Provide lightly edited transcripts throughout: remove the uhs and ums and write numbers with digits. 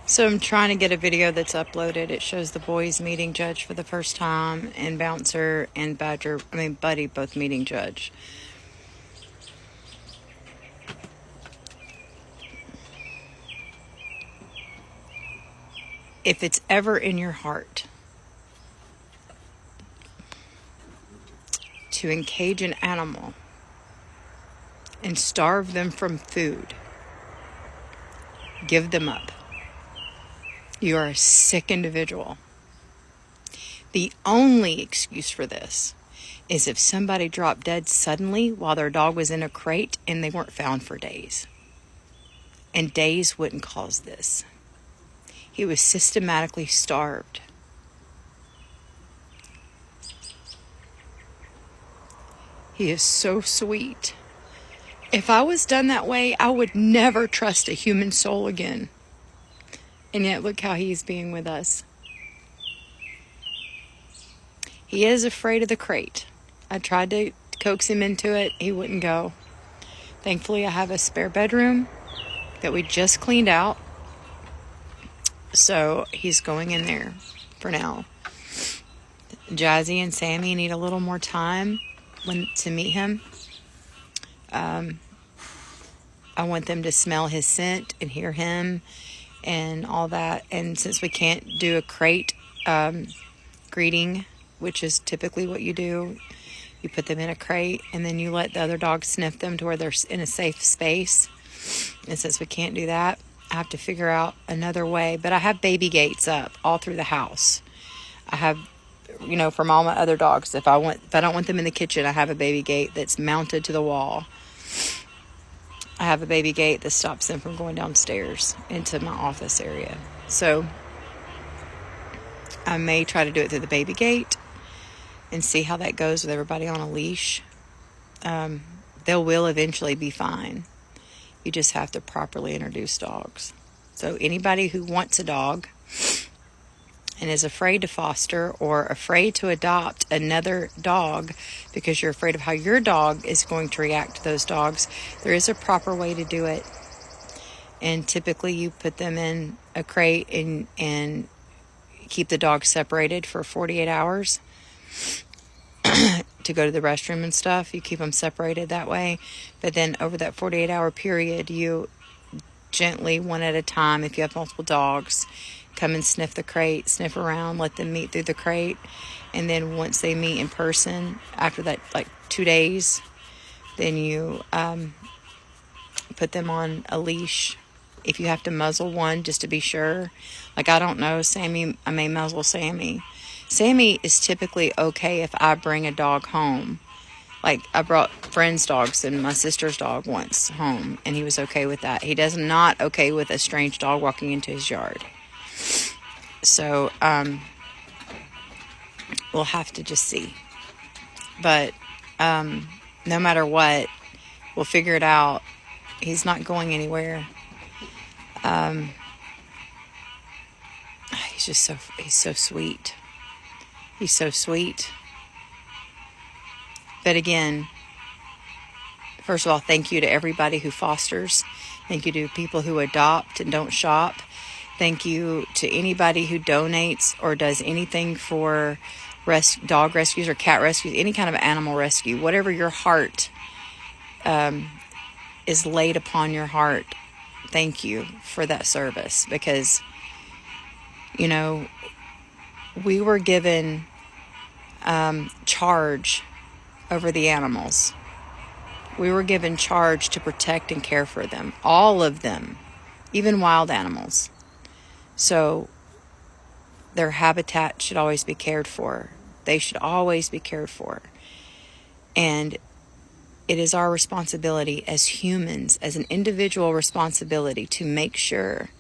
So I'm trying to get a video that's uploaded. It shows the boys meeting Judge for the first time, and Bouncer and Buddy both meeting Judge. If it's ever in your heart to engage an animal and starve them from food, give them up. You are a sick individual. The only excuse for this is if somebody dropped dead suddenly while their dog was in a crate and they weren't found for days. And days wouldn't cause this. He was systematically starved. He is so sweet. If I was done that way, I would never trust a human soul again. And yet, look how he's being with us. He is afraid of the crate. I tried to coax him into it. He wouldn't go. Thankfully, I have a spare bedroom that we just cleaned out. So he's going in there for now. Jazzy and Sammy need a little more time to meet him. I want them to smell his scent and hear him and all that. And since we can't do a crate greeting, which is typically what you do, you put them in a crate and then you let the other dogs sniff them to where they're in a safe space. And since we can't do that, I have to figure out another way. But I have baby gates up all through the house. I have, from all my other dogs, if I don't want them in the kitchen, I have a baby gate that's mounted to the wall. I have a baby gate that stops them from going downstairs into my office area. So I may try to do it through the baby gate and see how that goes with everybody on a leash. They will eventually be fine. You just have to properly introduce dogs. So anybody who wants a dog and is afraid to foster or afraid to adopt another dog because you're afraid of how your dog is going to react to those dogs, there is a proper way to do it. And typically you put them in a crate and keep the dog separated for 48 hours to go to the restroom and stuff. You keep them separated that way. But then over that 48-hour period, you gently, one at a time, if you have multiple dogs, come and sniff the crate, sniff around, let them meet through the crate. And then once they meet in person, after that, 2 days, then you put them on a leash. If you have to muzzle one, just to be sure. I don't know, Sammy, I may muzzle Sammy. Sammy is typically okay if I bring a dog home. I brought friends' dogs and my sister's dog once home, and he was okay with that. He does not okay with a strange dog walking into his yard. So, we'll have to just see. But, no matter what, we'll figure it out. He's not going anywhere. He's so sweet. He's so sweet. But again, first of all, thank you to everybody who fosters. Thank you to people who adopt and don't shop. Thank you to anybody who donates or does anything for dog rescues or cat rescues, any kind of animal rescue. Whatever your heart is laid upon your heart, thank you for that service. Because, we were given charge over the animals. We were given charge to protect and care for them. All of them, even wild animals. So their habitat should always be cared for. They should always be cared for. And it is our responsibility as humans, as an individual responsibility, to make sure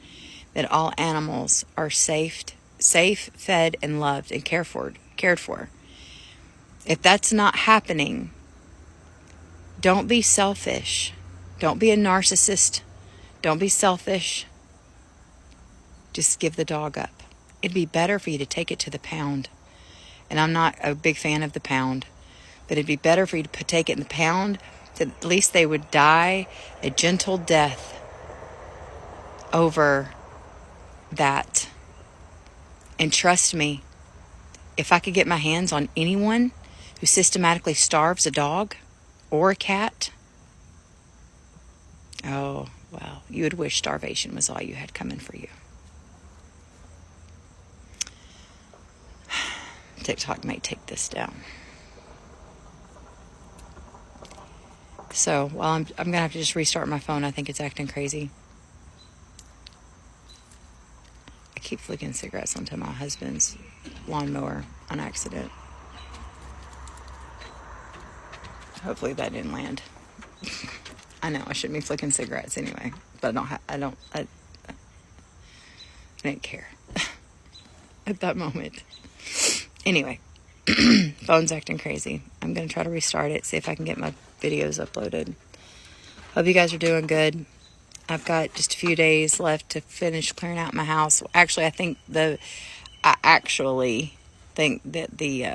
that all animals are safe, fed, and loved and cared for. If that's not happening, don't be selfish. Don't be a narcissist. Don't be selfish. Just give the dog up. It'd be better for you to take it to the pound. And I'm not a big fan of the pound. But it'd be better for you to take it in the pound. At least they would die a gentle death over that. And trust me, if I could get my hands on anyone who systematically starves a dog or a cat, oh, well, you would wish starvation was all you had coming for you. TikTok may take this down. So, well, I'm going to have to just restart my phone. I think it's acting crazy. I keep flicking cigarettes onto my husband's lawnmower on accident. Hopefully that didn't land. I know I shouldn't be flicking cigarettes anyway, but I didn't care at that moment. Anyway, phone's acting crazy. I'm going to try to restart it, see if I can get my videos uploaded. Hope you guys are doing good. I've got just a few days left to finish clearing out my house. Actually, I actually think that the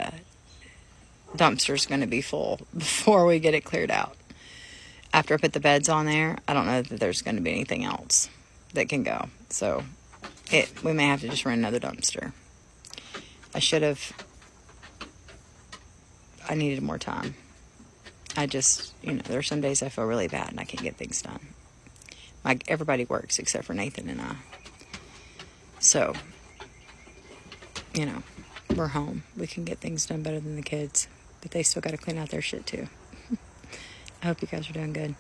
dumpster's going to be full before we get it cleared out. After I put the beds on there, I don't know that there's going to be anything else that can go. So we may have to just rent another dumpster. I needed more time. There are some days I feel really bad and I can't get things done. Everybody works except for Nathan and I. So, we're home. We can get things done better than the kids. But they still got to clean out their shit too. I hope you guys are doing good.